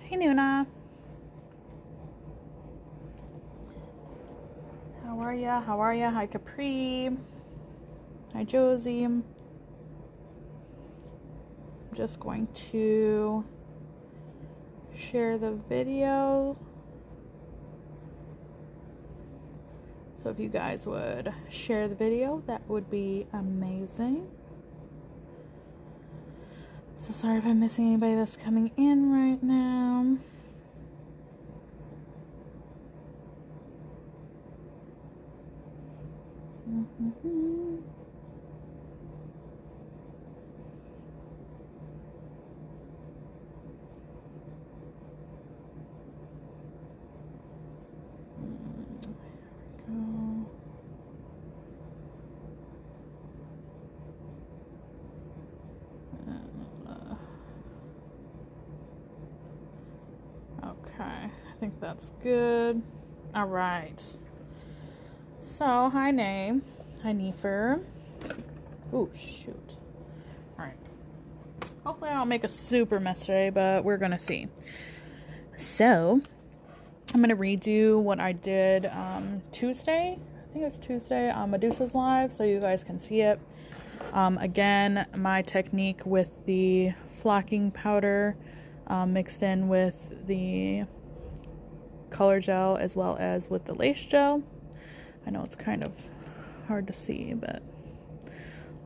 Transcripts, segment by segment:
Hey Nuna. How are ya? How are ya? Hi Capri. Hi Josie. I'm just going to share the video. So if you guys would share the video, that would be amazing. So sorry if I'm missing anybody that's coming in right now. Okay, I think that's good. All right. So, hi, Nay. Hi, Nefer. Oh, shoot. All right. Hopefully I don't make a super mess today, but we're going to see. So, I'm going to redo what I did Tuesday. I think it was Tuesday on Medusa's Live, so you guys can see it. Again, my technique with the flocking powder mixed in with the color gel as well as with the lace gel. I know it's kind of hard to see, but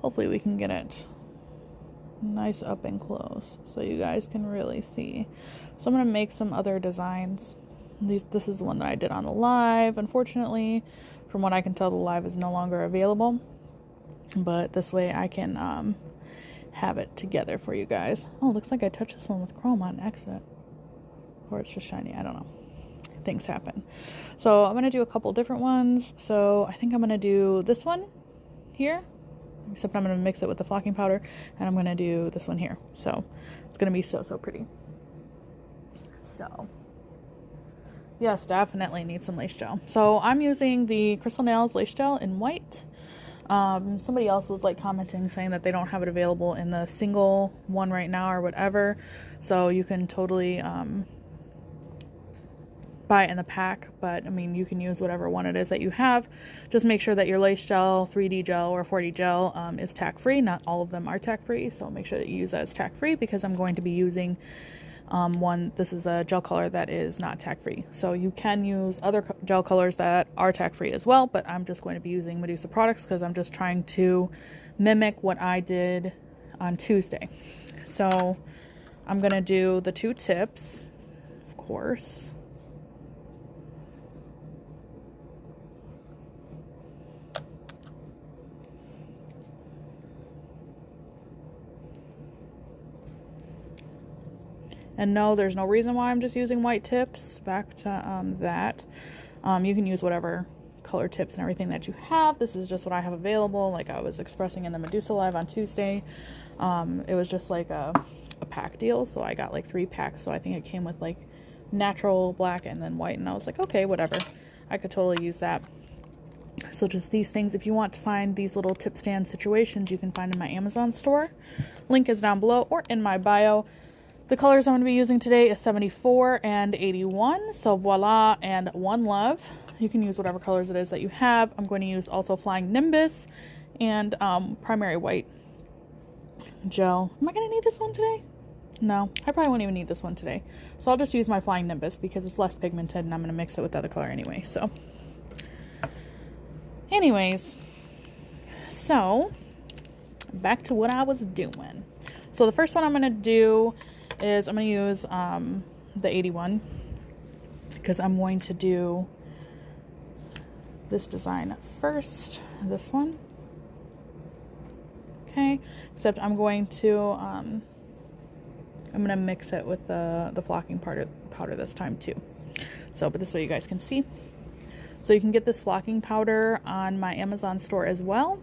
hopefully we can get it nice up and close so you guys can really see. So I'm going to make some other designs. This is the one that I did on the live. Unfortunately, from what I can tell, the live is no longer available, but this way I can have it together for you guys. Oh, looks like I touched this one with chrome on accident, or it's just shiny. I don't know. Things happen. So I'm going to do a couple different ones. So I think I'm going to do this one here, except I'm going to mix it with the flocking powder, and I'm going to do this one here. So it's going to be so pretty. So yes, definitely need some lace gel. So I'm using the Crystal Nails lace gel in white. Somebody else was like commenting saying that they don't have it available in the single one right now or whatever. So you can totally buy it in the pack, but I mean, you can use whatever one it is that you have. Just make sure that your lace gel, 3D gel, or 4D gel is tack free. Not all of them are tack free, so make sure that you use that as tack free, because I'm going to be using this is a gel color that is not tack free. So you can use other gel colors that are tack free as well, but I'm just going to be using Medusa products because I'm just trying to mimic what I did on Tuesday. So I'm going to do the 2 tips, of course. And no, there's no reason why I'm just using white tips. Back to that. You can use whatever color tips and everything that you have. This is just what I have available, like I was expressing in the Medusa Live on Tuesday. It was just like a pack deal, so I got like 3 packs. So I think it came with like natural black and then white, and I was like, okay, whatever. I could totally use that. So just these things, if you want to find these little tip stand situations, you can find in my Amazon store. Link is down below or in my bio. The colors I'm going to be using today is 74 and 81. So voila and one love. You can use whatever colors it is that you have. I'm going to use also Flying Nimbus and primary white gel. Am I going to need this one today? No, I probably won't even need this one today. So I'll just use my Flying Nimbus because it's less pigmented and I'm going to mix it with the other color anyway. So anyways, so back to what I was doing. So the first one I'm going to do is I'm going to use the 81 because I'm going to do this design first, this one. Okay, except I'm going to mix it with the flocking powder this time too. So, but this way you guys can see. So you can get this flocking powder on my Amazon store as well.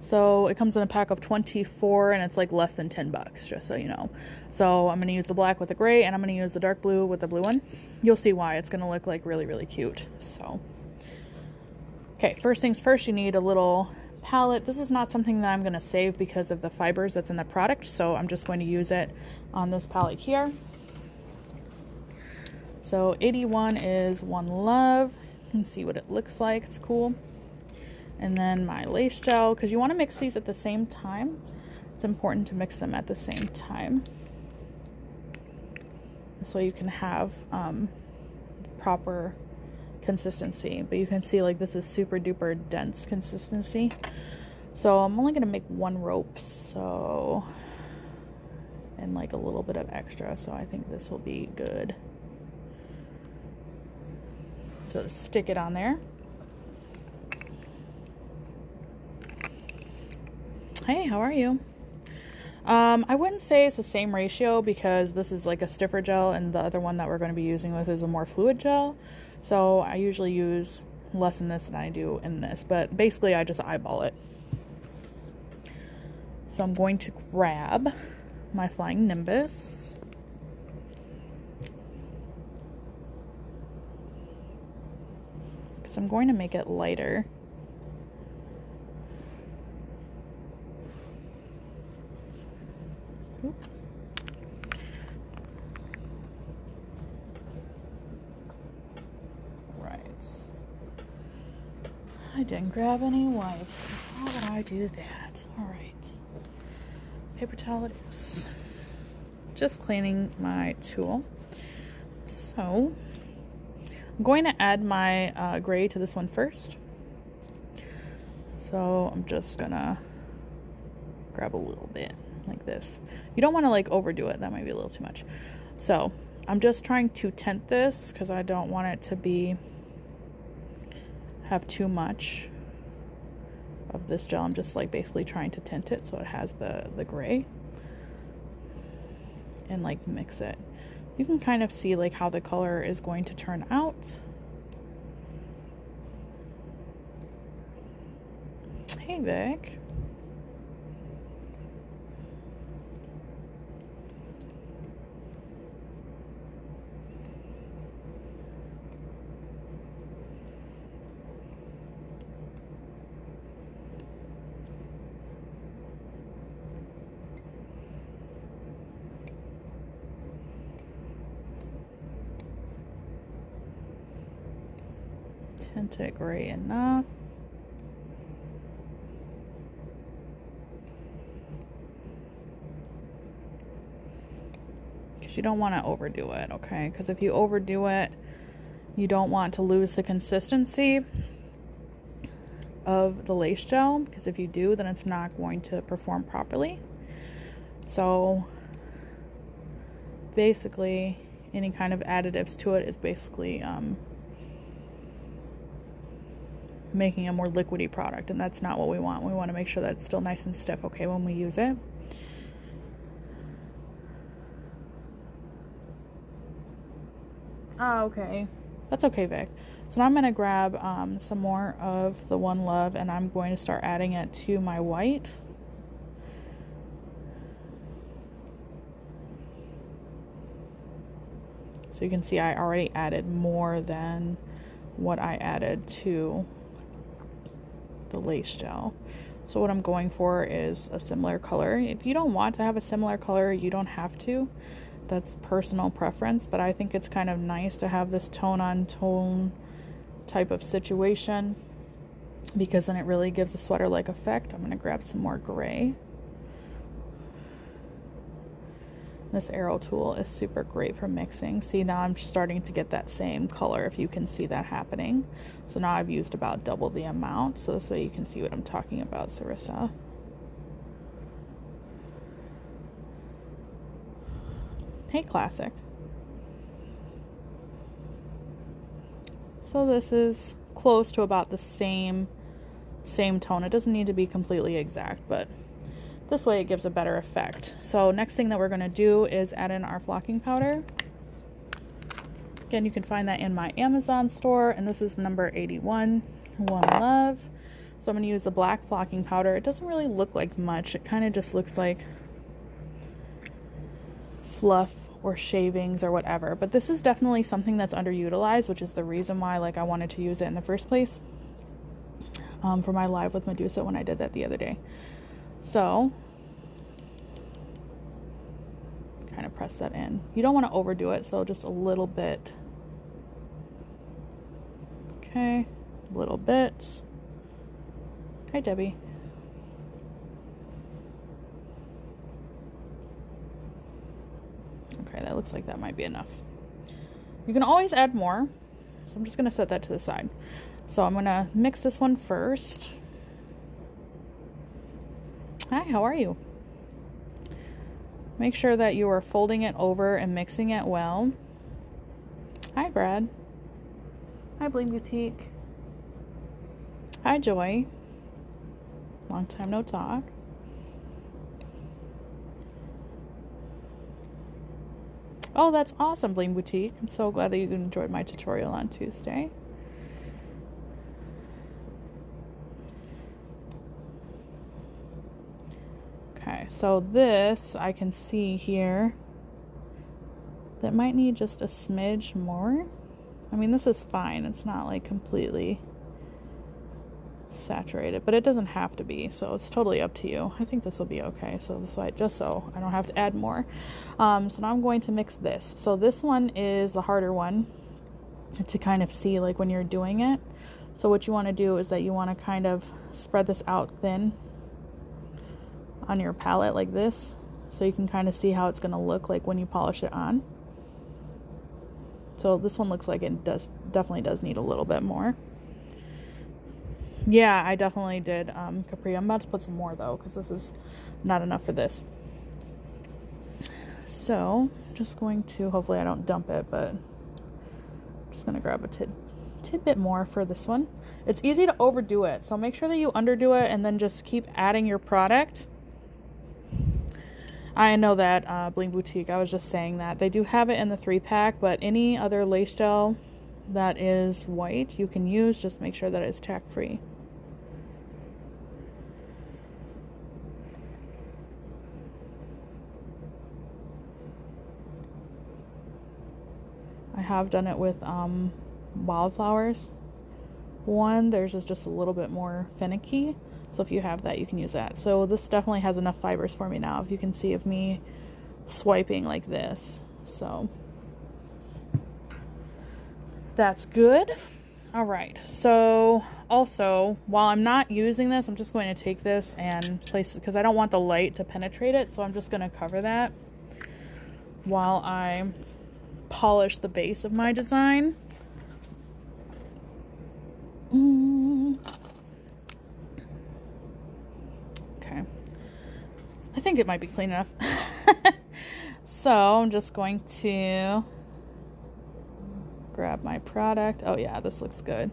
So it comes in a pack of 24 and it's like less than 10 bucks, just so you know. So I'm going to use the black with the gray and I'm going to use the dark blue with the blue one. You'll see why. It's going to look like really cute. So, okay, first things first, you need a little palette. This is not something that I'm going to save because of the fibers that's in the product. So I'm just going to use it on this palette here. So 81 is One Love. You can see what it looks like. It's cool. And then my lace gel, because you want to mix these at the same time. It's important to mix them at the same time. So you can have proper consistency. But you can see like this is super duper dense consistency. So I'm only going to make one rope. So, and like a little bit of extra. So I think this will be good. So stick it on there. Hey, how are you? I wouldn't say it's the same ratio because this is like a stiffer gel and the other one that we're going to be using with is a more fluid gel. So I usually use less in this than I do in this, but basically I just eyeball it. So I'm going to grab my Flying Nimbus. Because I'm going to make it lighter. Right. I didn't grab any wipes. How would I do that? All right. Paper towel it is. Just cleaning my tool. So I'm going to add my gray to this one first. So I'm just gonna grab a little bit like this. You don't want to like overdo it. That might be a little too much. So I'm just trying to tint this because I don't want it to have too much of this gel. I'm just like basically trying to tint it so it has the gray and like mix it. You can kind of see like how the color is going to turn out. Hey Vic. Tint it gray enough. Because you don't want to overdo it, okay? Because if you overdo it, you don't want to lose the consistency of the lace gel. Because if you do, then it's not going to perform properly. So basically, any kind of additives to it is basically making a more liquidy product, and that's not what we want. We want to make sure that it's still nice and stiff, okay, when we use it. Oh, okay. That's okay, Vic. So now I'm going to grab some more of the One Love, and I'm going to start adding it to my white. So you can see I already added more than what I added to the lace gel. So what I'm going for is a similar color. If you don't want to have a similar color, you don't have to. That's personal preference, but I think it's kind of nice to have this tone on tone type of situation because then it really gives a sweater like effect. I'm going to grab some more gray. This arrow tool is super great for mixing. See, now I'm starting to get that same color, if you can see that happening. So now I've used about double the amount, so this way you can see what I'm talking about, Sarissa. Hey, Classic. So this is close to about the same tone. It doesn't need to be completely exact, but this way it gives a better effect. So next thing that we're going to do is add in our flocking powder. Again, you can find that in my Amazon store, and this is number 81, One Love. So I'm going to use the black flocking powder. It doesn't really look like much. It kind of just looks like fluff or shavings or whatever. But this is definitely something that's underutilized, which is the reason why I wanted to use it in the first place for my live with Medusa when I did that the other day. So kind of press that in. You don't want to overdo it, so just a little bit Okay, little bits. Hi, Debbie. Okay, that looks like that might be enough. You can always add more, so I'm just going to set that to the side. So I'm going to mix this one first. Hi, how are you? Make sure that you are folding it over and mixing it well. Hi, Brad. Hi, Bling Boutique. Hi, Joy. Long time no talk. Oh, that's awesome, Bling Boutique. I'm so glad that you enjoyed my tutorial on Tuesday. Okay, so this I can see here that might need just a smidge more. I mean, this is fine. It's not like completely saturated, but it doesn't have to be, so it's totally up to you. I think this will be okay. So this way, just so I don't have to add more. So now I'm going to mix this. So this one is the harder one to kind of see, like when you're doing it. So what you want to do is that you want to kind of spread this out thin on your palette like this, so you can kind of see how it's going to look like when you polish it on. So this one looks like it definitely does need a little bit more. Yeah, I definitely did Capri. I'm about to put some more though, because this is not enough for this. So just going to, hopefully I don't dump it, but just going to grab a tidbit more for this one. It's easy to overdo it, so make sure that you underdo it and then just keep adding your product. I know that Bling Boutique, I was just saying that they do have it in the 3-pack, but any other lace gel that is white you can use. Just make sure that it's tack free. I have done it with wildflowers. Theirs is just a little bit more finicky, so if you have that, you can use that. So this definitely has enough fibers for me now, if you can see of me swiping like this. So that's good. All right, so also while I'm not using this, I'm just going to take this and place it, because I don't want the light to penetrate it, so I'm just going to cover that while I polish the base of my design. Okay, I think it might be clean enough. So I'm just going to grab my product. Oh yeah, this looks good.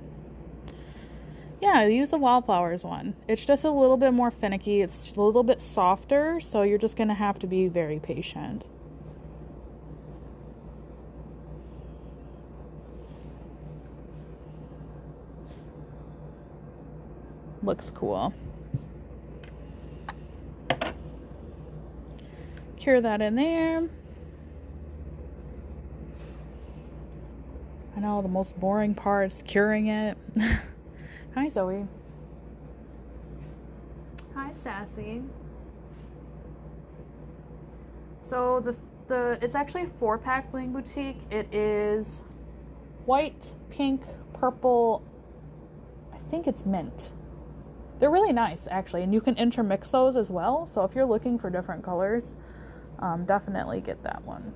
Yeah, use the wildflowers one. It's just a little bit more finicky. It's a little bit softer, so you're just gonna have to be very patient. Looks cool. Cure that in there. I know the most boring part is curing it. Hi, Zoe. Hi, Sassy. So it's actually a 4-pack Bling Boutique. It is white, pink, purple. I think it's mint. They're really nice, actually, and you can intermix those as well. So if you're looking for different colors, definitely get that one.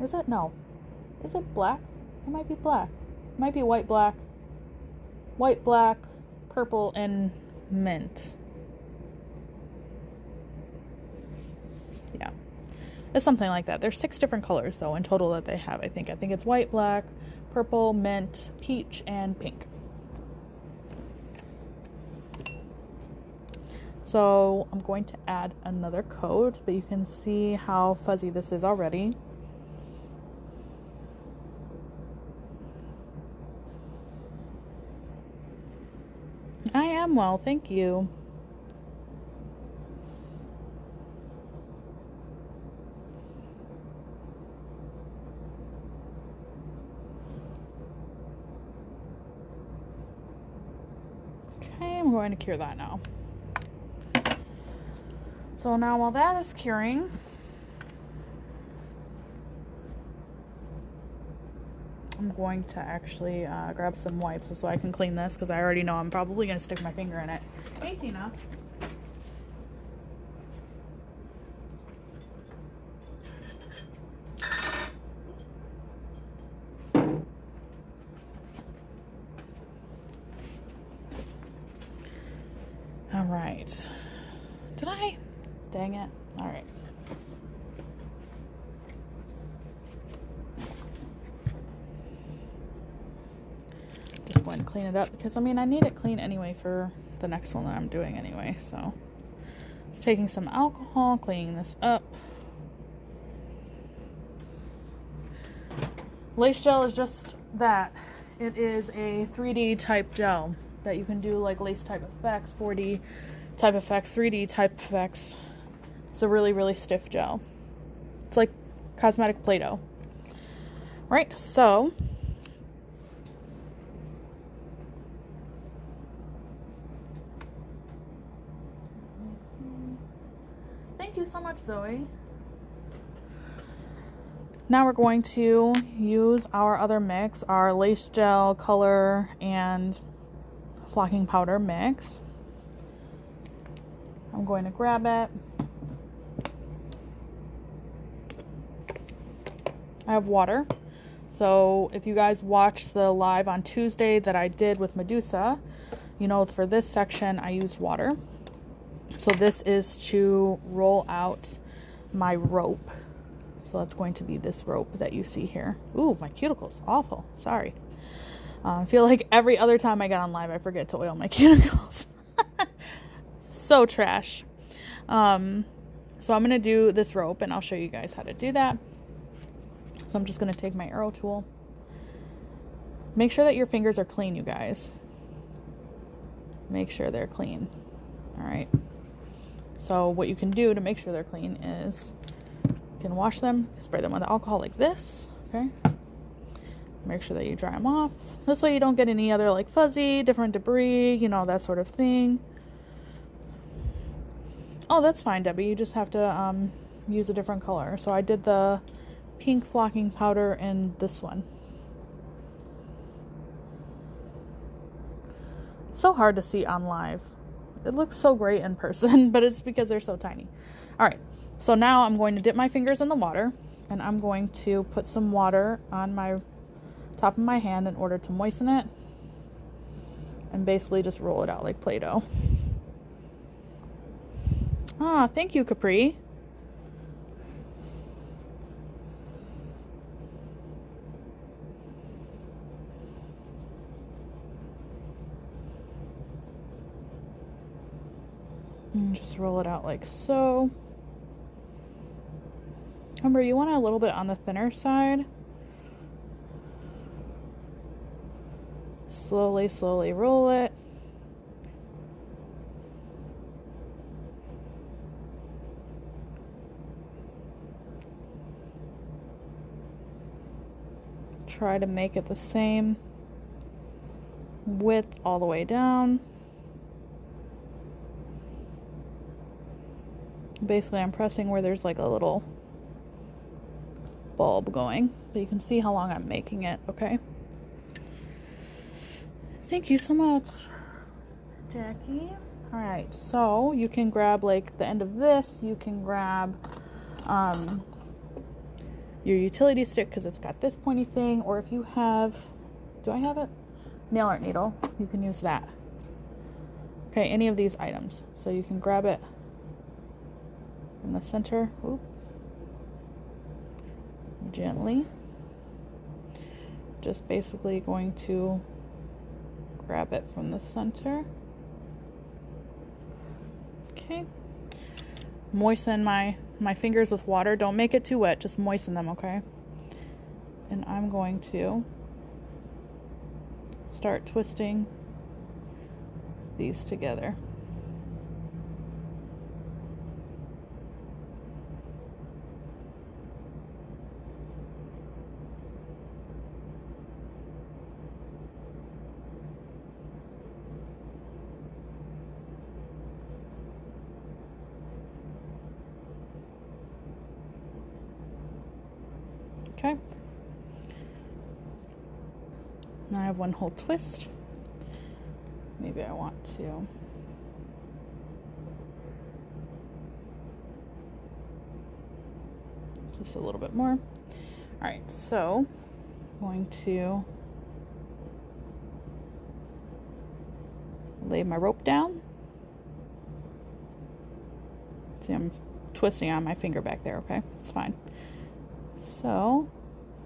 Is it? No. Is it black? It might be black. It might be white, black, purple, and mint. Yeah. It's something like that. There's 6 different colors, though, in total that they have, I think. I think it's white, black, purple, mint, peach, and pink. So I'm going to add another coat, but you can see how fuzzy this is already. I am well, thank you. Okay, I'm going to cure that now. So now while that is curing, I'm going to actually grab some wipes so I can clean this because I already know I'm probably going to stick my finger in it. Hey, Tina. All right. Did I? Dang it. All right. Just going to clean it up because, I mean, I need it clean anyway for the next one that I'm doing anyway. So it's taking some alcohol, cleaning this up. Lace gel is just that. It is a 3D type gel that you can do like lace type effects, 4D type effects, 3D type effects. It's a really, really stiff gel. It's like cosmetic Play-Doh. Right, so thank you so much, Zoe. Now we're going to use our other mix, our lace gel, color, and flocking powder mix. I'm going to grab it. I have water. So if you guys watched the live on Tuesday that I did with Medusa, you know for this section I used water. So this is to roll out my rope. So that's going to be this rope that you see here. Ooh, my cuticles, awful, sorry. I feel like every other time I get on live I forget to oil my cuticles. So trash. So I'm going to do this rope and I'll show you guys how to do that. So I'm just going to take my arrow tool. Make sure that your fingers are clean, you guys. Make sure they're clean. All right. So what you can do to make sure they're clean is you can wash them, spray them with alcohol like this, okay? Make sure that you dry them off. This way you don't get any other like fuzzy, different debris, you know, that sort of thing. Oh, that's fine, Debbie. You just have to use a different color. So I did the pink flocking powder in this one. So hard to see on live. It looks so great in person, but it's because they're so tiny. All right, so now I'm going to dip my fingers in the water and I'm going to put some water on my top of my hand in order to moisten it and basically just roll it out like Play-Doh. Ah, thank you, Capri. And just roll it out like so. Remember, you want it a little bit on the thinner side. Slowly, slowly roll it. Try to make it the same width all the way down. Basically, I'm pressing where there's like a little bulb going, but you can see how long I'm making it, okay? Thank you so much, Jackie. All right, so you can grab like the end of this. You can grab your utility stick because it's got this pointy thing, or if you have, do I have it? Nail art needle, you can use that. Okay, any of these items. So you can grab it in the center. Oop. Gently. Just basically going to grab it from the center. Okay. Moisten my fingers with water. Don't make it too wet, just moisten them, okay? And I'm going to start twisting these together. Okay. Now I have one whole twist. Maybe I want to just a little bit more. All right, so I'm going to lay my rope down. See, I'm twisting on my finger back there, okay? It's fine. So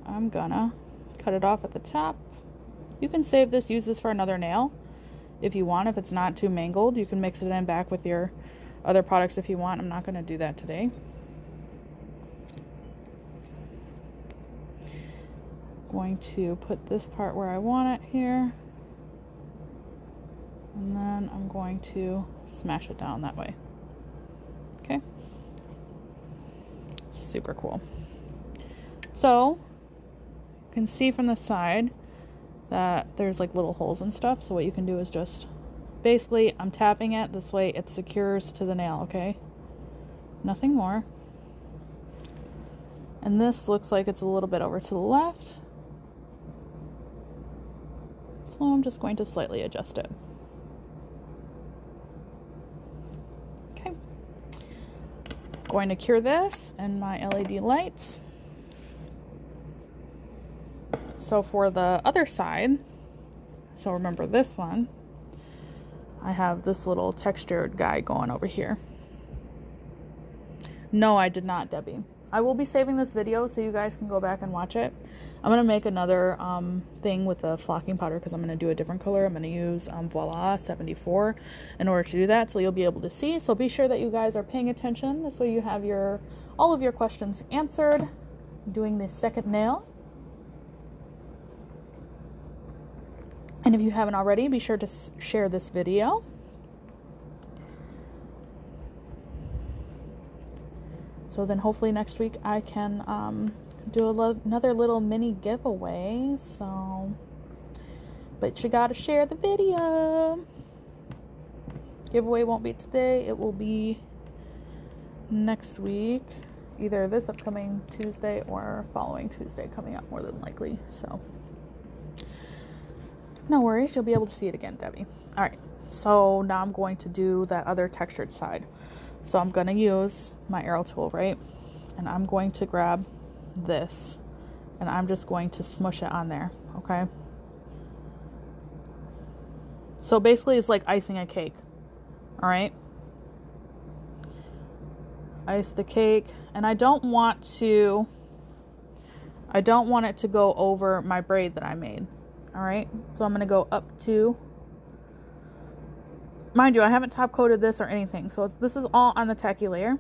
I'm gonna cut it off at the top. You can save this, use this for another nail if you want. If it's not too mangled, you can mix it in back with your other products if you want. I'm not gonna do that today. Going to put this part where I want it here, and then I'm going to smash it down that way. Okay, super cool. So you can see from the side that there's like little holes and stuff, so what you can do is just basically, I'm tapping it this way, it secures to the nail, okay? Nothing more. And this looks like it's a little bit over to the left, so I'm just going to slightly adjust it. Okay. Going to cure this in my LED lights. So for the other side, so remember this one, I have this little textured guy going over here. No, I did not, Debbie. I will be saving this video so you guys can go back and watch it. I'm going to make another thing with the flocking powder because I'm going to do a different color. I'm going to use Voila 74 in order to do that, so you'll be able to see. So be sure that you guys are paying attention so you have all of your questions answered. Doing the second nail. And if you haven't already, be sure to share this video. So then hopefully next week I can do another little mini giveaway. So, but you gotta share the video. Giveaway won't be today. It will be next week. Either this upcoming Tuesday or following Tuesday coming up, more than likely. So no worries, you'll be able to see it again, Debbie. All right, so now I'm going to do that other textured side. So I'm going to use my arrow tool, right? And I'm going to grab this and I'm just going to smush it on there, okay? So basically it's like icing a cake, all right? Ice the cake, and I don't want it to go over my braid that I made. All right, so I'm going to go up to, mind you, I haven't top coated this or anything, so this is all on the tacky layer.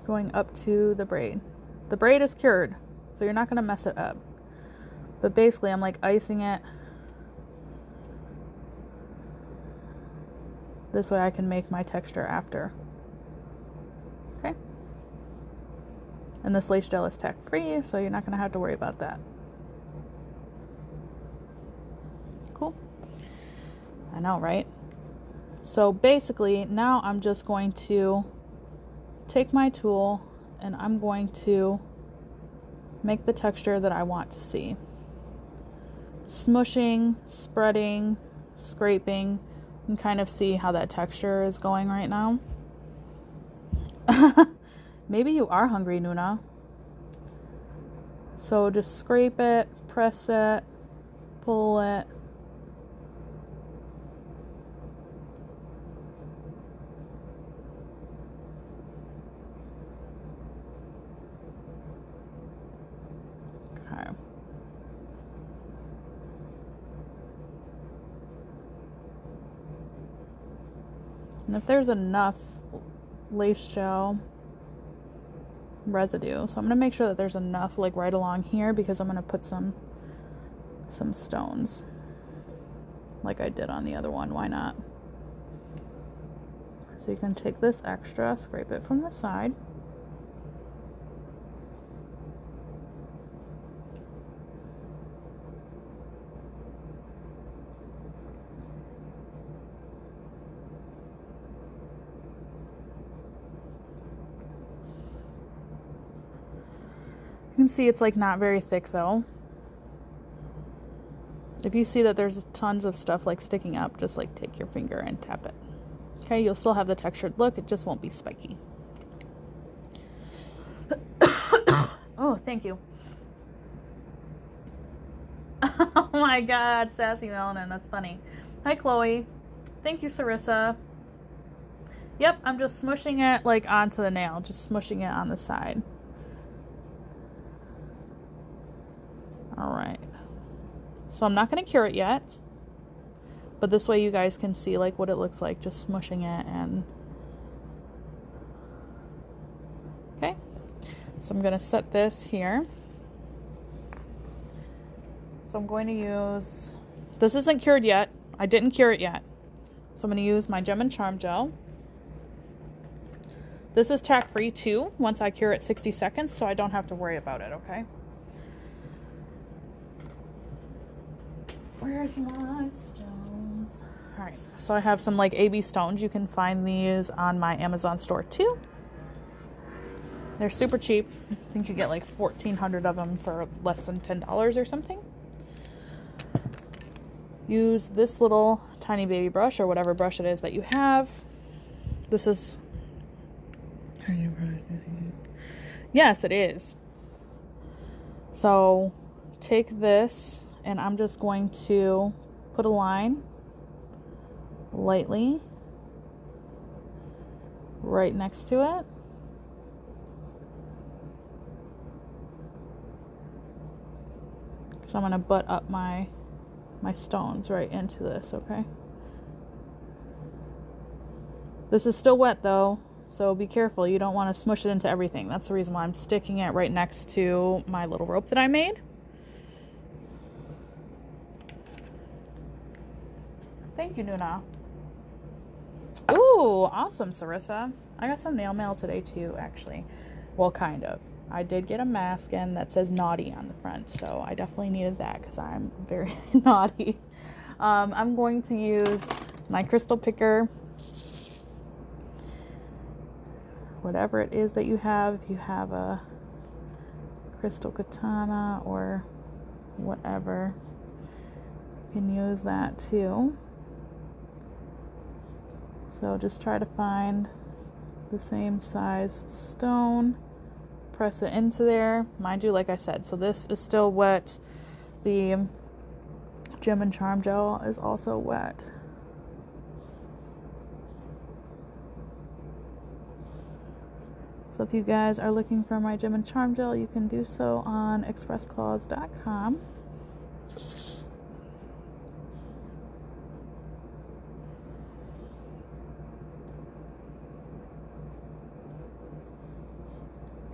Going up to the braid. The braid is cured, so you're not going to mess it up. But basically, I'm like icing it. This way I can make my texture after. Okay. And this lace gel is tack free, so you're not going to have to worry about that. Cool. I know, right? So basically, now I'm just going to take my tool and I'm going to make the texture that I want to see. Smushing, spreading, scraping. You can kind of see how that texture is going right now. Maybe you are hungry, Nuna. So just scrape it, press it, pull it. Okay. And if there's enough lace gel residue, so I'm going to make sure that there's enough like right along here, because I'm going to put some stones like I did on the other one. Why not? So you can take this extra, scrape it from the side. You can see it's like not very thick though. If you see that there's tons of stuff like sticking up, just like take your finger and tap it. Okay, you'll still have the textured look, it just won't be spiky. Oh, thank you. Oh my god, Sassy Melanin, that's funny. Hi, Chloe. Thank you, Sarissa. Yep, I'm just smushing it like onto the nail, just smushing it on the side. Alright. So I'm not going to cure it yet, but this way you guys can see like what it looks like, just smushing it. And okay, so I'm going to set this here. So I'm going to use, this isn't cured yet, I didn't cure it yet, so I'm going to use my Gem and Charm gel. This is tack free too once I cure it 60 seconds, so I don't have to worry about it. Okay, where's my stones? All right, so I have some like AB stones. You can find these on my Amazon store too. They're super cheap. I think you get like 1,400 of them for less than $10 or something. Use this little tiny baby brush or whatever brush it is that you have. This is, yes, it is. So take this and I'm just going to put a line lightly right next to it. So I'm going to butt up my stones right into this, okay? This is still wet though, so be careful. You don't want to smush it into everything. That's the reason why I'm sticking it right next to my little rope that I made. Thank you, Nuna. Ooh, awesome, Sarissa. I got some nail mail today too, actually. Well, kind of. I did get a mask in that says naughty on the front, so I definitely needed that because I'm very naughty. I'm going to use my crystal picker, whatever it is that you have. If you have a crystal katana or whatever, you can use that too. So just try to find the same size stone. Press it into there. Mind you, like I said, so this is still wet. The Gem and Charm gel is also wet. So if you guys are looking for my Gem and Charm gel, you can do so on expressclaws.com.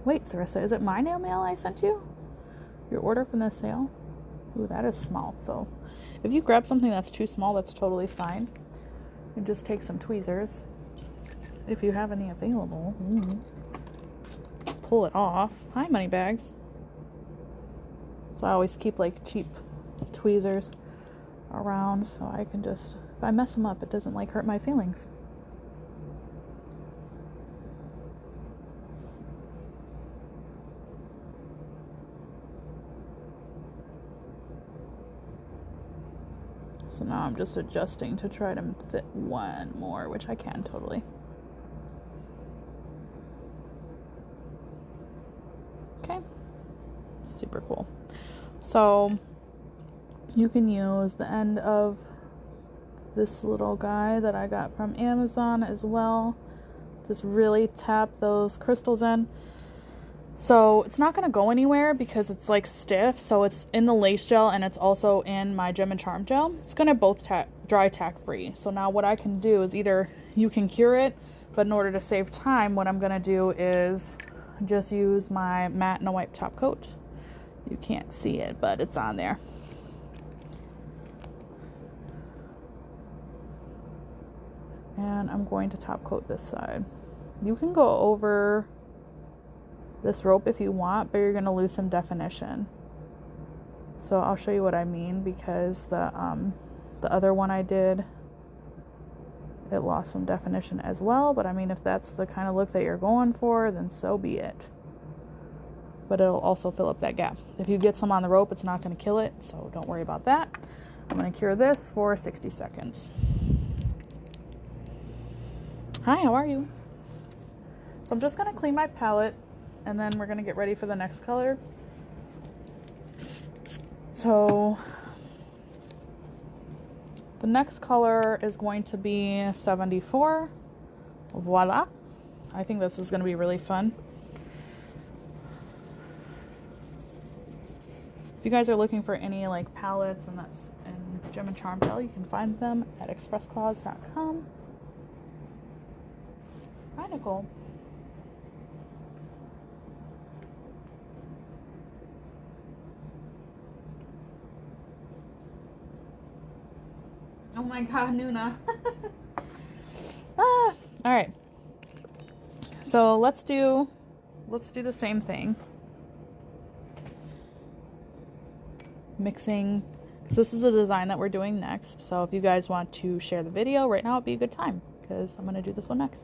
Wait, Sarissa, is it my nail mail I sent you? Your order from the sale? Ooh, that is small. So if you grab something that's too small, that's totally fine. You just take some tweezers, if you have any available. Pull it off. Hi, money bags. So I always keep like cheap tweezers around so I can just, if I mess them up, it doesn't like hurt my feelings. So now I'm just adjusting to try to fit one more, which I can totally. Okay, super cool. So you can use the end of this little guy that I got from Amazon as well. Just really tap those crystals in. So it's not going to go anywhere because it's like stiff. So it's in the lace gel and it's also in my Gem and Charm gel. It's going to both dry tack free. So now what I can do is either you can cure it, but in order to save time, what I'm going to do is just use my matte no wipe top coat. You can't see it, but it's on there. And I'm going to top coat this side. You can go over this rope if you want, but you're going to lose some definition. So I'll show you what I mean, because the other one I did, it lost some definition as well. But I mean, if that's the kind of look that you're going for, then so be it. But it'll also fill up that gap. If you get some on the rope, it's not going to kill it, so don't worry about that. I'm going to cure this for 60 seconds. Hi, how are you? So I'm just going to clean my palette, and then we're going to get ready for the next color. So the next color is going to be 74. Voila. I think this is going to be really fun. If you guys are looking for any like palettes and that's in Gem and Charm Pal, you can find them at expressclaws.com. Hi, Nicole. Oh my God, Nuna. All right. So let's do the same thing. Mixing, because this is the design that we're doing next. So if you guys want to share the video right now, it'd be a good time because I'm going to do this one next.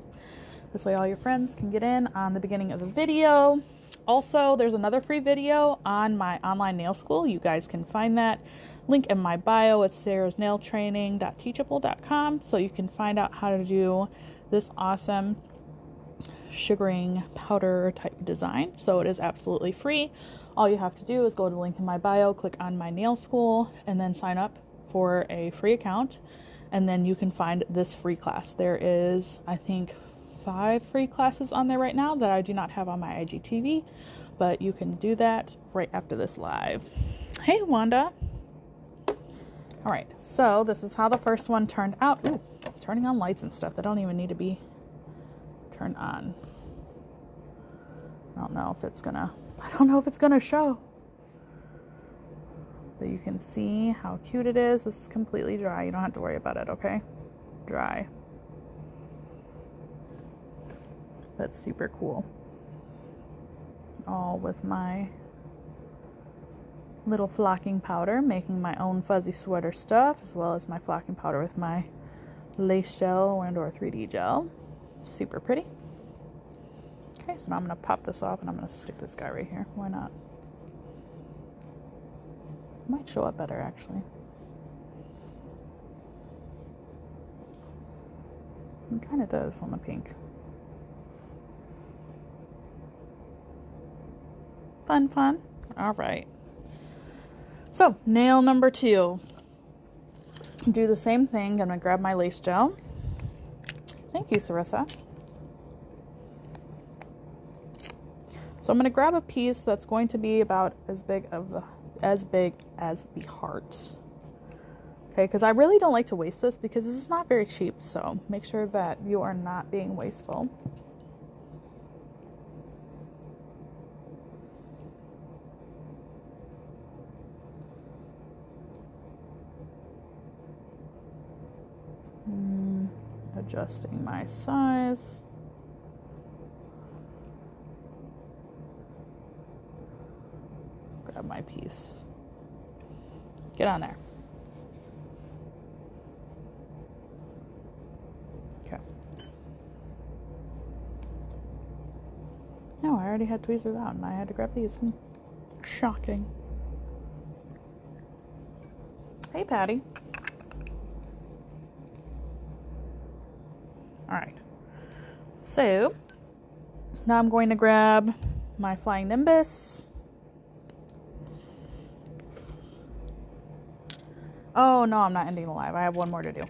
This way all your friends can get in on the beginning of the video. Also, there's another free video on my online nail school. You guys can find that link in my bio. It's sarahsnailtraining.teachable.com, so you can find out how to do this awesome sugaring powder type design. So it is absolutely free. All you have to do is go to the link in my bio, click on my nail school, and then sign up for a free account, and then you can find this free class. There is, I think, 5 free classes on there right now that I do not have on my IGTV, but you can do that right after this live. Hey, Wanda. All right, so this is how the first one turned out. Ooh, turning on lights and stuff that don't even need to be turned on. I don't know if it's gonna show. But you can see how cute it is. This is completely dry. You don't have to worry about it, okay? Dry. That's super cool. All with my little flocking powder, making my own fuzzy sweater stuff, as well as my flocking powder with my lace gel and or 3D gel. Super pretty. Okay, so now I'm going to pop this off and I'm going to stick this guy right here. Why not? Might show up better, actually. It kind of does on the pink. Fun, fun. All right. So, nail number 2. Do the same thing. I'm going to grab my lace gel. Thank you, Sarissa. So I'm going to grab a piece that's going to be about as big as the heart. Okay, because I really don't like to waste this because this is not very cheap. So make sure that you are not being wasteful. Adjusting my size. Grab my piece. Get on there. Okay. No, I already had tweezers out and I had to grab these. Shocking. Hey, Patty. Alright, so now I'm going to grab my Flying Nimbus. Oh no, I'm not ending the live. I have one more to do.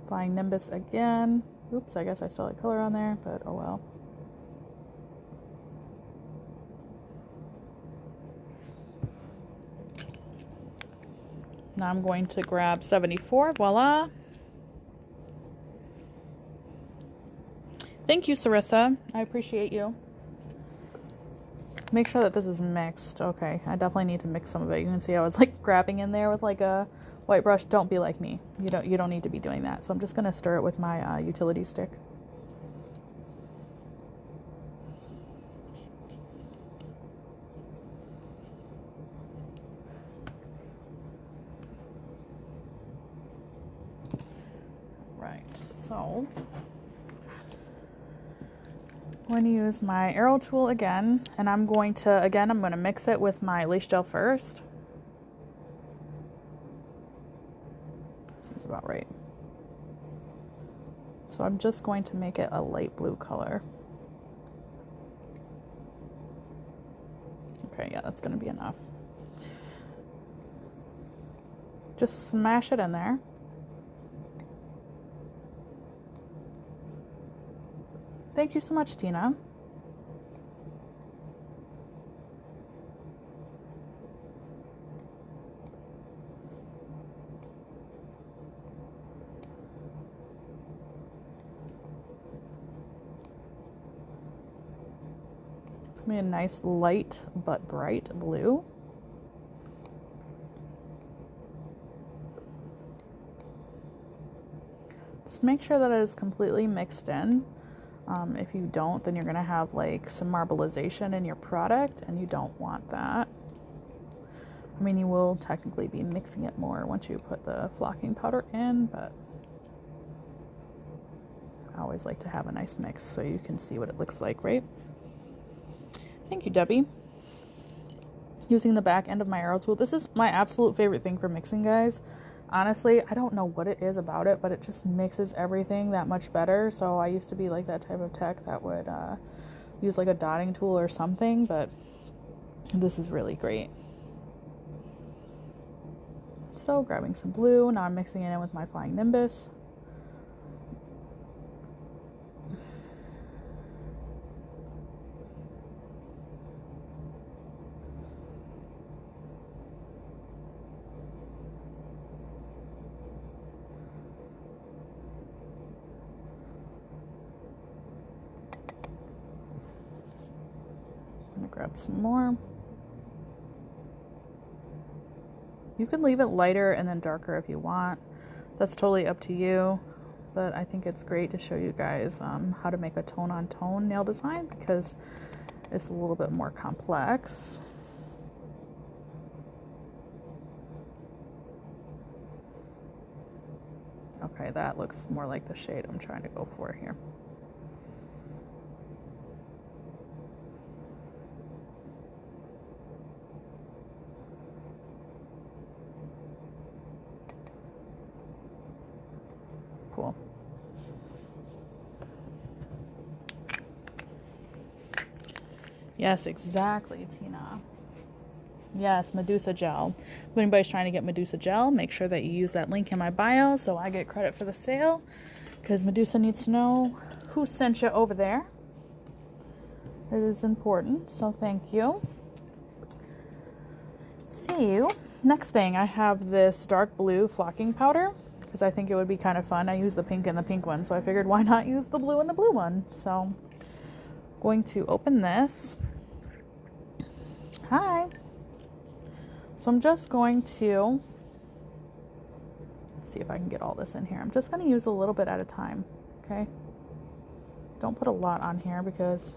Flying Nimbus again. Oops, I guess I still had color on there, but oh well. Now I'm going to grab 74. Voila. Thank you, Sarissa. I appreciate you. Make sure that this is mixed. Okay, I definitely need to mix some of it. You can see I was like grabbing in there with like a white brush. Don't be like me. You don't need to be doing that. So I'm just gonna stir it with my utility stick. Right. So I'm going to use my arrow tool again, and I'm going to mix it with my lace gel first. Seems about right. So I'm just going to make it a light blue color. Okay, yeah, that's going to be enough. Just smash it in there. Thank you so much, Tina. It's gonna be a nice light but bright blue. Just make sure that it is completely mixed in. If you don't, then you're gonna have like some marbleization in your product, and you don't want that. I mean, you will technically be mixing it more once you put the flocking powder in, but I always like to have a nice mix so you can see what it looks like, right? Thank you, Debbie. Using the back end of my arrow tool. This is my absolute favorite thing for mixing, guys. Honestly, I don't know what it is about it, but it just mixes everything that much better. So I used to be like that type of tech that would use like a dotting tool or something, but this is really great. So grabbing some blue, now I'm mixing it in with my flying nimbus. Grab some more. You can leave it lighter and then darker if you want. That's totally up to you, but I think it's great to show you guys how to make a tone-on-tone nail design because it's a little bit more complex. Okay, that looks more like the shade I'm trying to go for here. Cool. Yes, exactly, Tina. Yes, Medusa gel. If anybody's trying to get Medusa gel, make sure that you use that link in my bio so I get credit for the sale, because Medusa needs to know who sent you over there. It is important, so thank you. So, next thing, I have this dark blue flocking powder, because I think it would be kind of fun. I use the pink and the pink one, so I figured why not use the blue and the blue one. So, going to open this. Hi. So I'm just going to, let's see if I can get all this in here. I'm just going to use a little bit at a time, okay? Don't put a lot on here because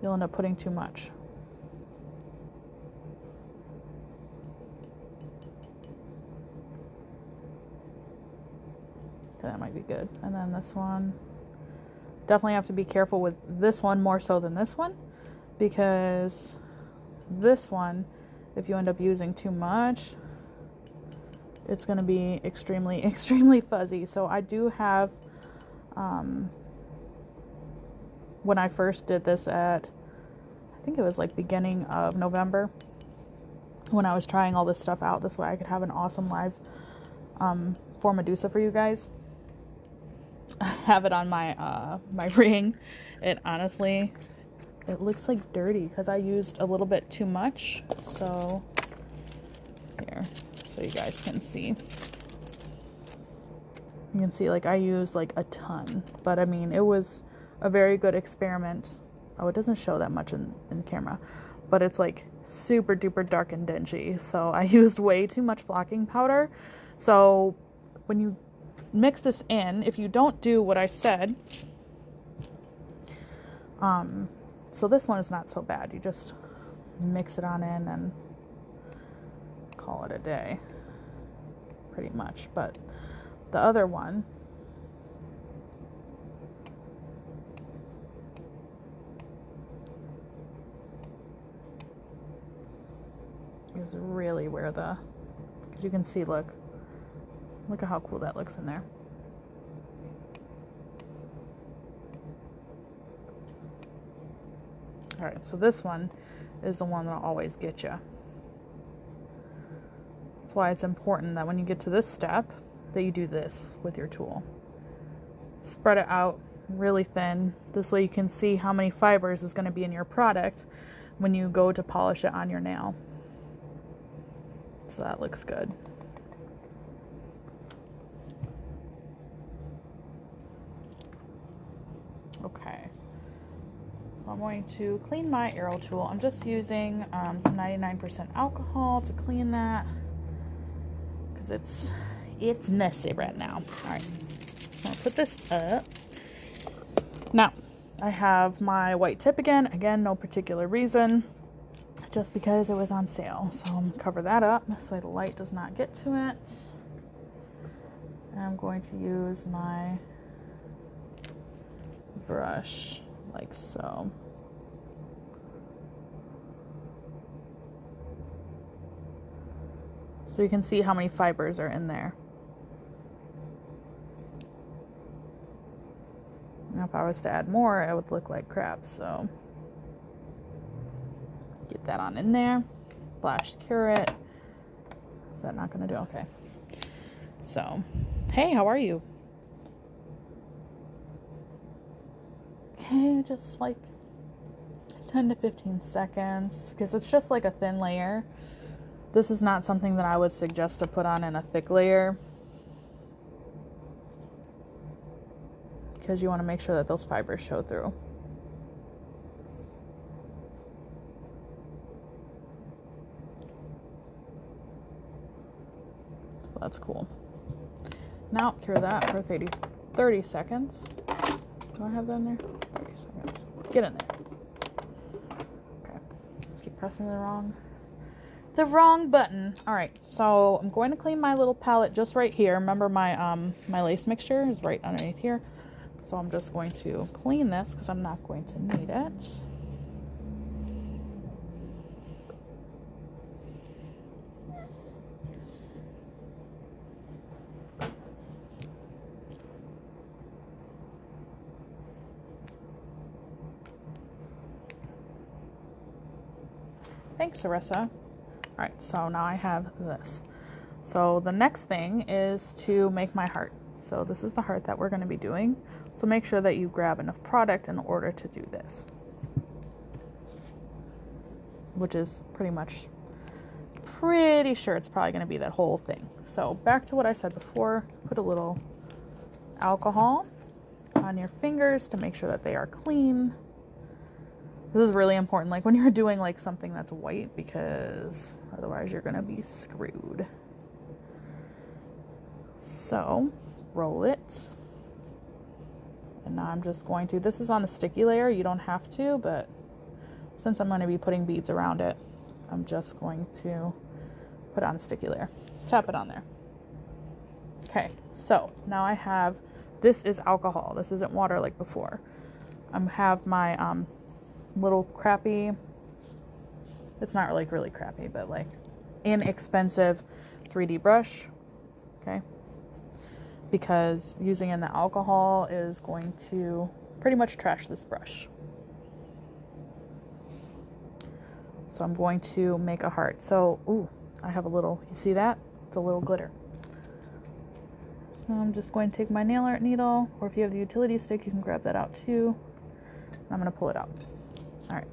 you'll end up putting too much. Okay, that might be good. And then this one. Definitely have to be careful with this one more so than this one, because this one, if you end up using too much, it's going to be extremely, extremely fuzzy. So I do have, when I first did this at, I think it was like beginning of November, when I was trying all this stuff out, this way I could have an awesome live for Medusa for you guys. I have it on my my ring. It honestly, it looks like dirty because I used a little bit too much. So here, so you guys can see. You can see like I used like a ton, but I mean it was a very good experiment. Oh, it doesn't show that much in camera, but it's like super duper dark and dingy. So I used way too much flocking powder. So when you mix this in, if you don't do what I said, so this one is not so bad. You just mix it on in and call it a day, pretty much. But the other one, is really where the, because you can see, look at how cool that looks in there. All right, so this one is the one that'll always get you. That's why it's important that when you get to this step that you do this with your tool. Spread it out really thin. This way you can see how many fibers is going to be in your product when you go to polish it on your nail. So that looks good. Okay. So I'm going to clean my arrow tool. I'm just using some 99% alcohol to clean that because it's messy right now. All right. So I'll put this up. Now, I have my white tip again. Again, no particular reason. Just because it was on sale. So I'm going to cover that up so the light does not get to it. And I'm going to use my brush like so. So you can see how many fibers are in there. Now if I was to add more, it would look like crap, so get that on in there. Flash cure it. Is that not going to do? Okay. So, hey, how are you? Okay, just like 10 to 15 seconds, because it's just like a thin layer. This is not something that I would suggest to put on in a thick layer, because you want to make sure that those fibers show through. So that's cool. Now cure that for 30 seconds. Do I have that in there? 30 seconds. Get in there. Okay. Keep pressing the wrong button. All right. So I'm going to clean my little palette just right here. Remember my my lace mixture is right underneath here. So I'm just going to clean this because I'm not going to need it. Thanks, Sarissa. All right, so now I have this. So the next thing is to make my heart. So this is the heart that we're going to be doing. So make sure that you grab enough product in order to do this, which is pretty sure it's probably going to be that whole thing. So back to what I said before, put a little alcohol on your fingers to make sure that they are clean. This is really important, like when you're doing like something that's white, because otherwise you're going to be screwed. So roll it. And now I'm just going to, this is on the sticky layer, you don't have to, but since I'm going to be putting beads around it, I'm just going to put on the sticky layer. Tap it on there. Okay, so now I have, this is alcohol. This isn't water like before. I have my little crappy, it's not like really crappy, but like inexpensive 3D brush, okay? Because using in the alcohol is going to pretty much trash this brush. So I'm going to make a heart. So, ooh, I have a little, you see that? It's a little glitter. I'm just going to take my nail art needle, or if you have the utility stick, you can grab that out too. I'm going to pull it out. All right.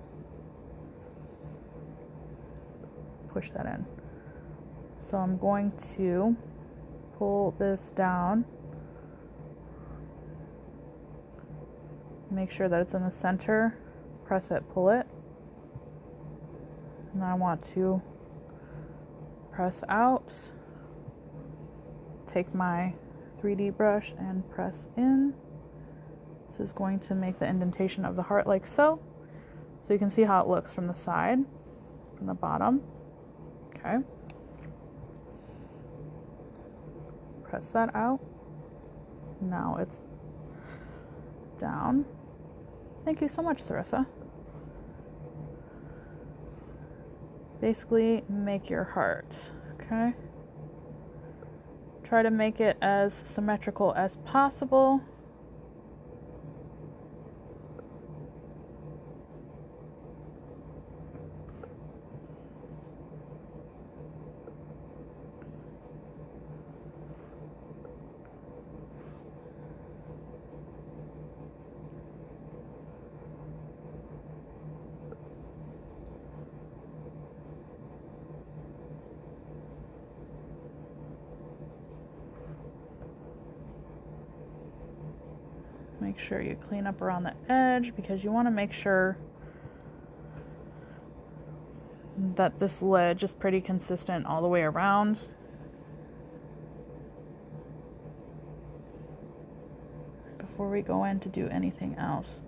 Push that in. So I'm going to pull this down. Make sure that it's in the center. Press it, pull it. And I want to press out. Take my 3D brush and press in. This is going to make the indentation of the heart like so. So you can see how it looks from the side, from the bottom. Okay. Press that out. Now it's down. Thank you so much, Sarissa. basically make your heart, okay? Try to make it as symmetrical as possible. Make sure you clean up around the edge because you want to make sure that this ledge is pretty consistent all the way around. Before we go in to do anything else.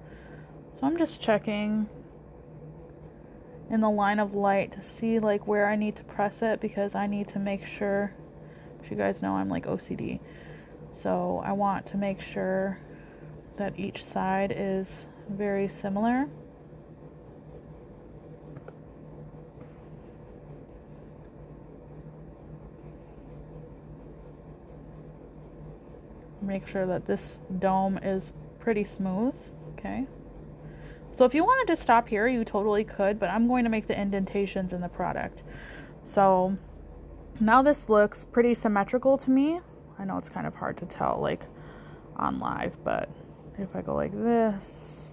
So I'm just checking in the line of light to see like where I need to press it because I need to make sure, as you guys know, I'm like OCD. So I want to make sure that each side is very similar. Make sure that this dome is pretty smooth, okay? So if you wanted to stop here, you totally could, but I'm going to make the indentations in the product. So now this looks pretty symmetrical to me. I know it's kind of hard to tell like on live, but if I go like this,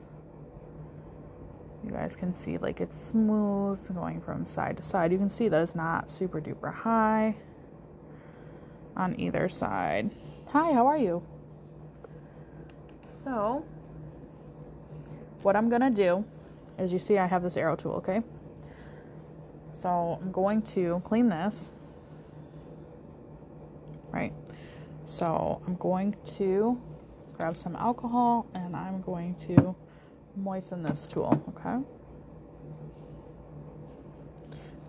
you guys can see like it's smooth going from side to side. You can see that it's not super duper high on either side. Hi, how are you? So what I'm gonna do is, you see I have this arrow tool, okay? So I'm going to clean this, right? So I'm going to grab some alcohol and I'm going to moisten this tool, okay?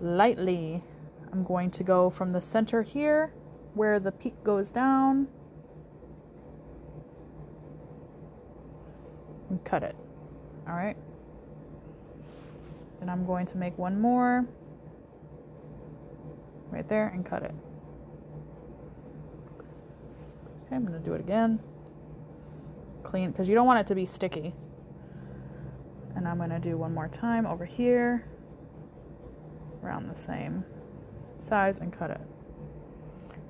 Lightly, I'm going to go from the center here where the peak goes down and cut it, all right? And I'm going to make one more right there and cut it. Okay, I'm going to do it again. Clean, because you don't want it to be sticky. And I'm going to do one more time over here around the same size and cut it.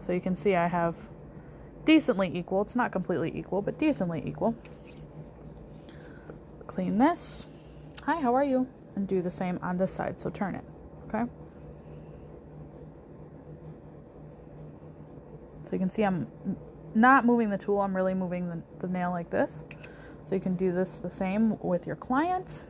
So you can see I have decently equal. It's not completely equal, but decently equal. Clean this. Hi, how are you? And do the same on this side. So turn it, okay? So you can see I'm not moving the tool, I'm really moving the nail like this. So you can do this the same with your clients.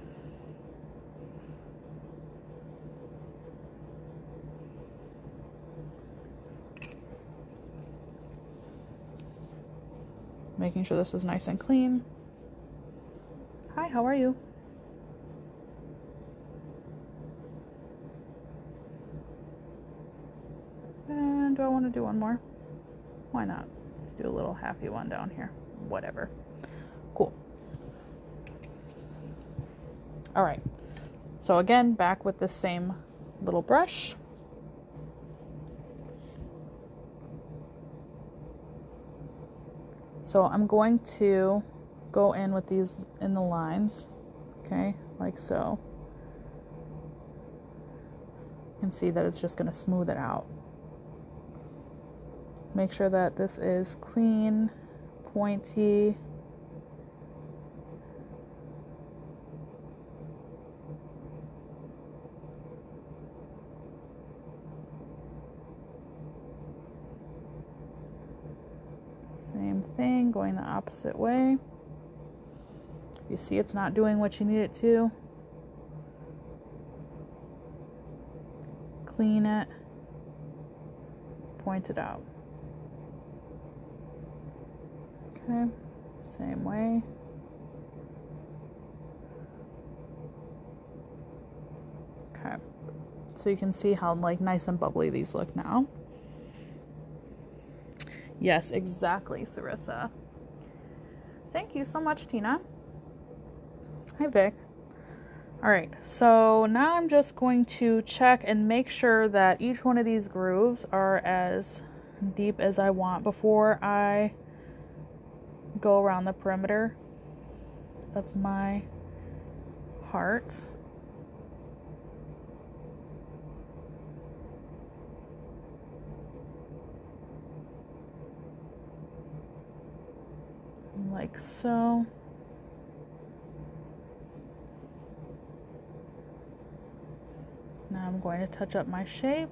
Making sure this is nice and clean. Hi, how are you? And do I want to do one more? Why not? Let's do a little halfy one down here. Whatever. Cool. All right. So again, back with the same little brush. So I'm going to go in with these in the lines, okay, like so. You can see that it's just going to smooth it out. Make sure that this is clean, pointy. Same thing, going the opposite way. You see it's not doing what you need it to. Clean it, point it out. Okay, same way. Okay, so you can see how like nice and bubbly these look now. Yes, exactly, Sarissa. Thank you so much, Tina. Hi, Vic. Alright, so now I'm just going to check and make sure that each one of these grooves are as deep as I want before I go around the perimeter of my heart. Like so. Now I'm going to touch up my shape,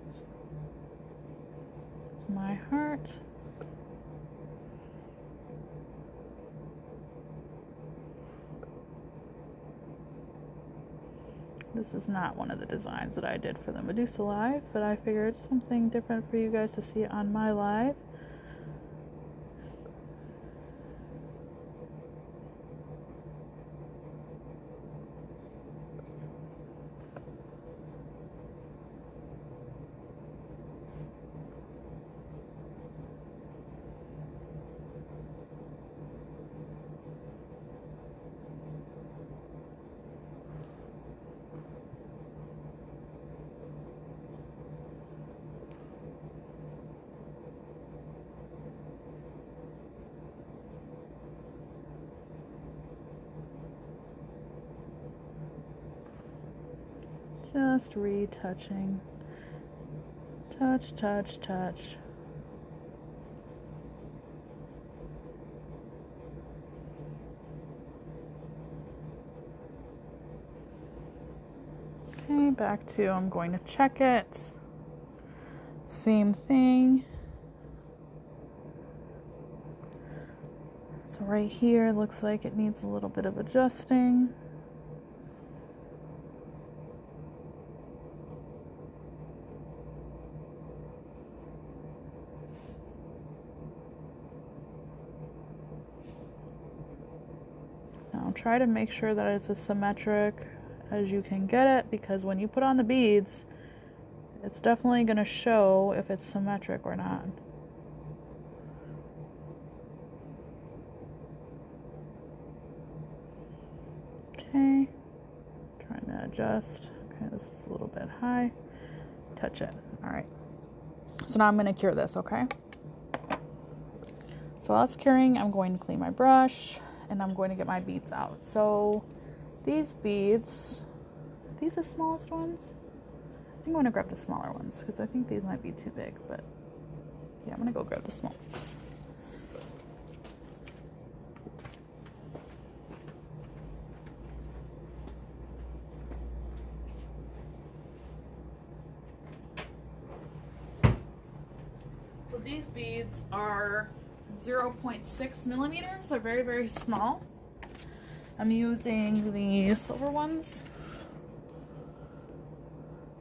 my heart. This is not one of the designs that I did for the Medusa Live, but I figured something different for you guys to see on my live. Just retouching. Touch, touch, touch. Okay, back to, I'm going to check it. Same thing. So right here looks like it needs a little bit of adjusting. Now try to make sure that it's as symmetric as you can get it, because when you put on the beads, it's definitely going to show if it's symmetric or not. Okay, trying to adjust. Okay, this is a little bit high. Touch it. All right. So now I'm going to cure this, okay? So while it's curing, I'm going to clean my brush and I'm going to get my beads out. So these beads, these are the smallest ones. I think I'm going to grab the smaller ones because I think these might be too big, but yeah, I'm going to go grab the small ones. So these beads are 0.6 millimeters. They're very, very small. I'm using the silver ones.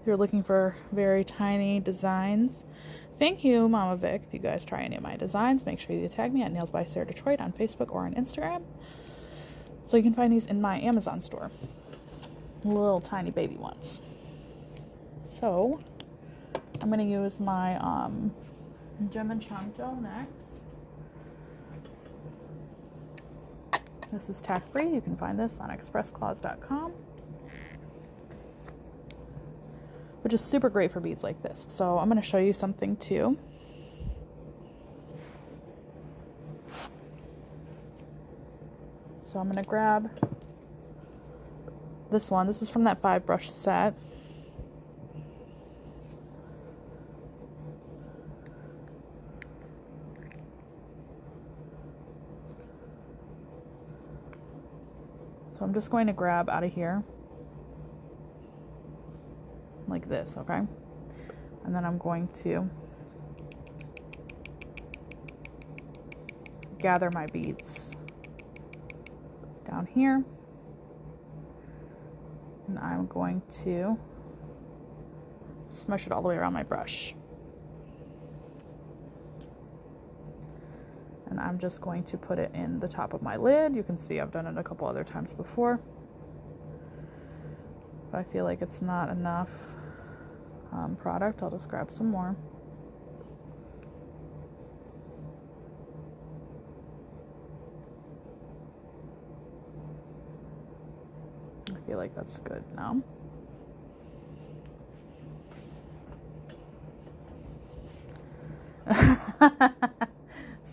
If you're looking for very tiny designs, thank you, Mama Vic. If you guys try any of my designs, make sure you tag me at Nails by Sarah Detroit on Facebook or on Instagram. So you can find these in my Amazon store. Little tiny baby ones. So I'm going to use my Gem and Charm gel next. This is tack-free. You can find this on expressclaws.com. Which is super great for beads like this. So I'm going to show you something too. So I'm going to grab this one. This is from that 5-brush set. So I'm just going to grab out of here like this, okay? And then I'm going to gather my beads down here. And I'm going to smush it all the way around my brush. And I'm just going to put it in the top of my lid. You can see I've done it a couple other times before. If I feel like it's not enough product, I'll just grab some more. I feel like that's good now.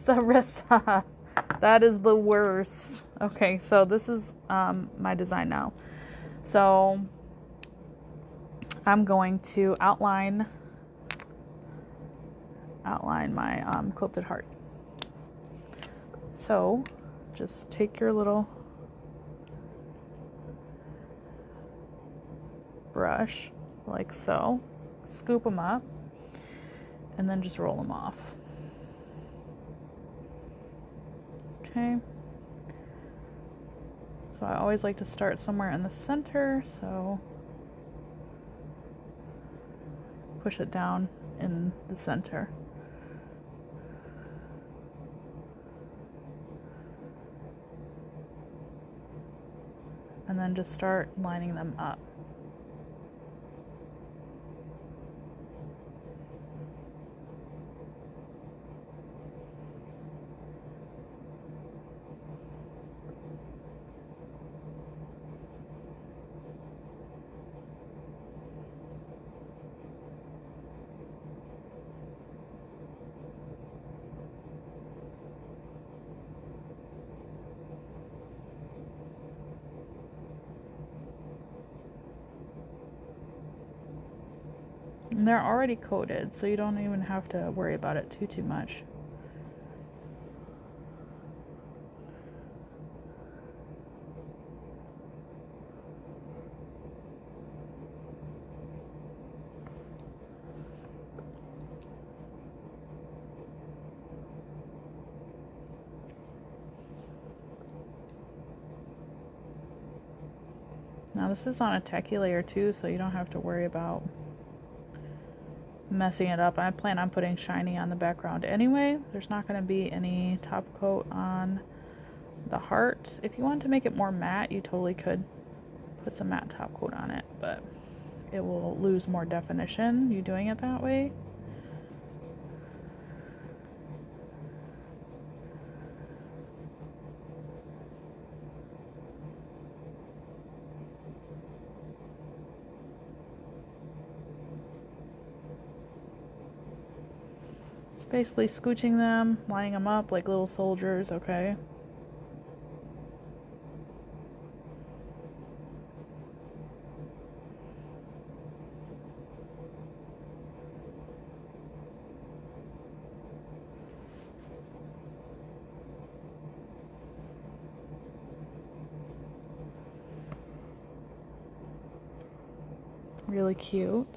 Sarissa, that is the worst. Okay, so this is my design now. So I'm going to outline my quilted heart. So just take your little brush like so, scoop them up, and then just roll them off. Okay. So I always like to start somewhere in the center, so push it down in the center. And then just start lining them up. And they're already coated, so you don't even have to worry about it too much. Now this is on a techie layer too, so you don't have to worry about messing it up. I plan on putting shiny on the background anyway. There's not going to be any top coat on the heart. If you want to make it more matte, you totally could put some matte top coat on it, but it will lose more definition you doing it that way. Basically scooching them, lining them up like little soldiers, okay? Really cute.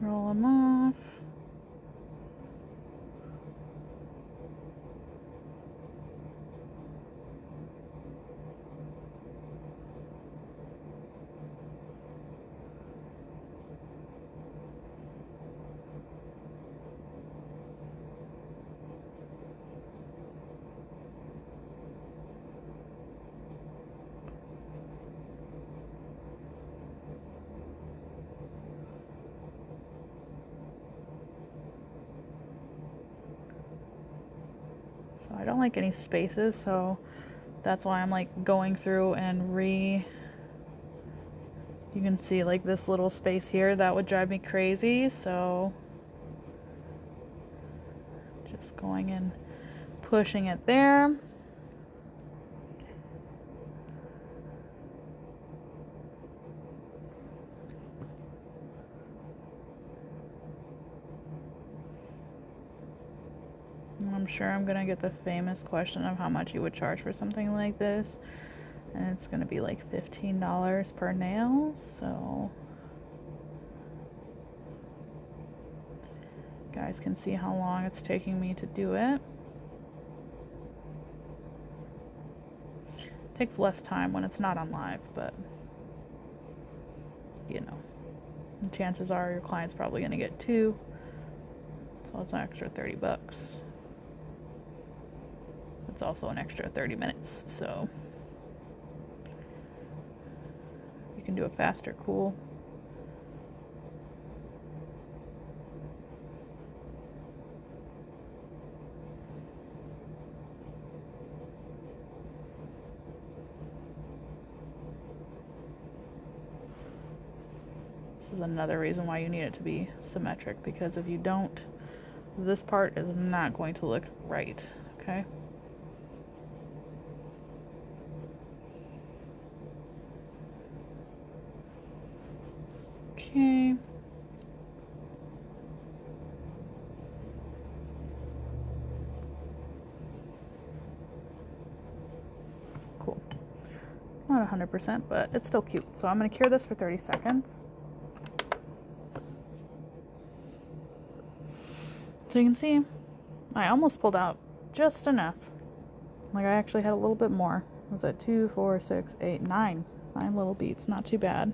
Roll them off. I don't like any spaces, so that's why I'm like going through and you can see like this little space here, that would drive me crazy, so just going and pushing it there. I'm sure I'm gonna get the famous question of how much you would charge for something like this, and it's gonna be like $15 per nail, so you guys can see how long it's taking me to do it. It takes less time when it's not on live, but you know, and chances are your client's probably gonna get two, so it's an extra 30 bucks. It's also an extra 30 minutes, so can do a faster cool. This is another reason why you need it to be symmetric, because if you don't, this part is not going to look right, okay? Okay. Cool. It's not 100%, but it's still cute. So I'm going to cure this for 30 seconds. So you can see, I almost pulled out just enough. Like I actually had a little bit more. Was that 2, 4, 6, 8, 9? 9 little beads. Not too bad.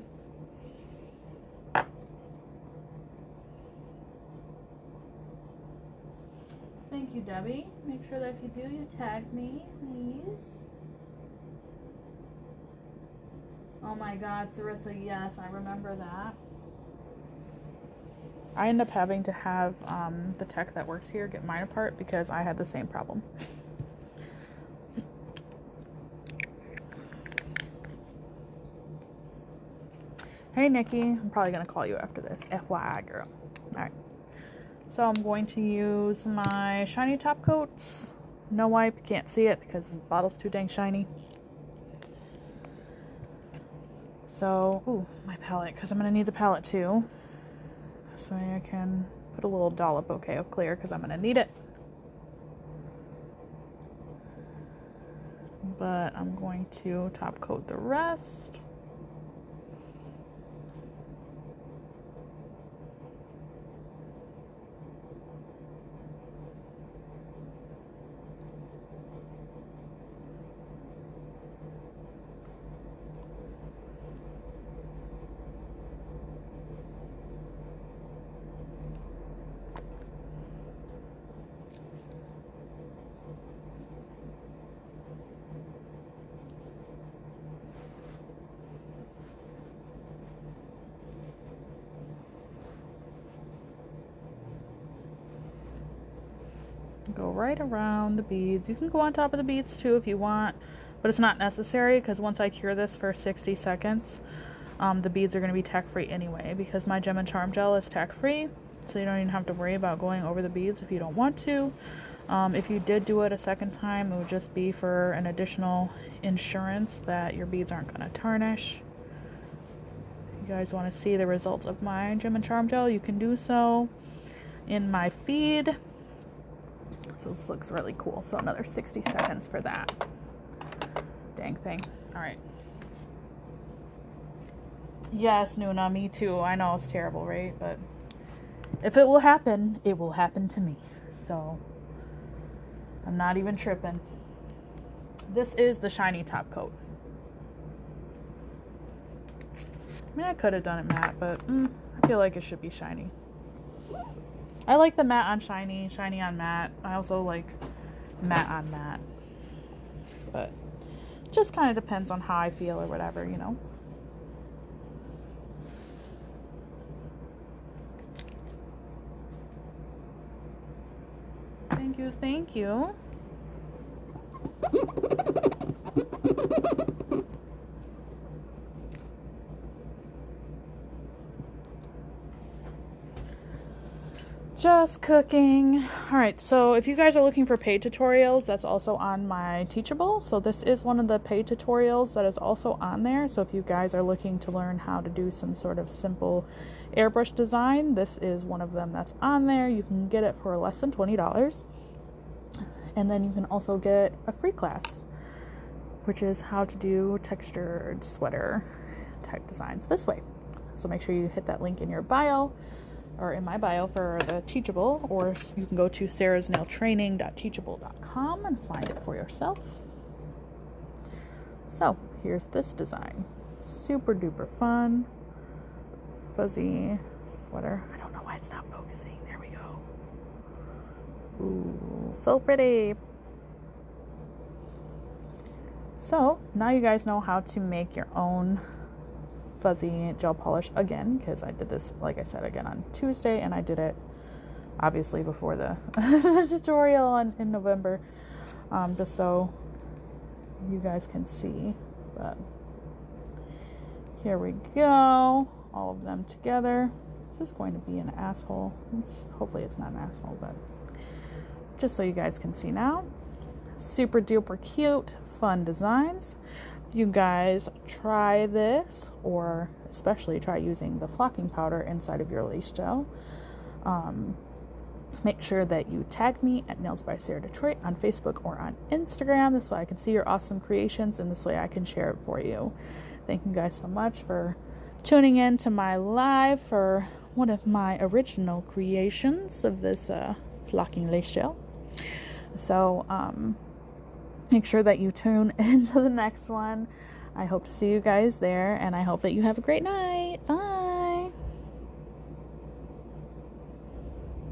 Thank you, Debbie. Make sure that if you do, you tag me, please. Oh my God, Sarissa, yes, I remember that. I end up having to have the tech that works here get mine apart because I had the same problem. Hey, Nikki. I'm probably going to call you after this. FYI, girl. Alright. So I'm going to use my shiny top coats. No wipe. You can't see it because the bottle's too dang shiny. So, ooh, my palette, because I'm going to need the palette too. So I can put a little dollop, okay, of clear because I'm going to need it. But I'm going to top coat the rest. Go right around the beads. You can go on top of the beads too if you want, but it's not necessary because once I cure this for 60 seconds, the beads are going to be tack free anyway because my Gem and Charm Gel is tack free, so you don't even have to worry about going over the beads if you don't want to. If you did do it a second time, it would just be for an additional insurance that your beads aren't going to tarnish. If you guys want to see the results of my Gem and Charm Gel, you can do so in my feed. So this looks really cool. So another 60 seconds for that. Dang thing. All right. Yes, Nuna, me too. I know it's terrible, right? But if it will happen, it will happen to me. So I'm not even tripping. This is the shiny top coat. I mean, I could have done it matte, but I feel like it should be shiny. I like the matte on shiny, shiny on matte. I also like matte on matte. But it just kind of depends on how I feel or whatever, you know. Thank you, thank you. Just cooking. Alright, so if you guys are looking for paid tutorials, that's also on my Teachable. So this is one of the paid tutorials that is also on there. So if you guys are looking to learn how to do some sort of simple airbrush design, this is one of them that's on there. You can get it for less than $20. And then you can also get a free class, which is how to do textured sweater type designs this way. So make sure you hit that link in your bio, or in my bio for the Teachable, or you can go to sarahsnailtraining.teachable.com and find it for yourself. So here's this design. Super duper fun. Fuzzy sweater. I don't know why it's not focusing. There we go. Ooh, so pretty. So now you guys know how to make your own fuzzy gel polish again, because I did this, like I said, again on Tuesday, and I did it obviously before the, the tutorial in November, just so you guys can see. But here we go, all of them together. This is going to be an asshole. Hopefully it's not an asshole, but just so you guys can see now. Super duper cute, fun designs. You guys try this, or especially try using the flocking powder inside of your lace gel. Make sure that you tag me at Nails by Sarah Detroit on Facebook or on Instagram. This way I can see your awesome creations, and this way I can share it for you. Thank you guys so much for tuning in to my live for one of my original creations of this flocking lace gel. So make sure that you tune into the next one. I hope to see you guys there, and I hope that you have a great night. Bye.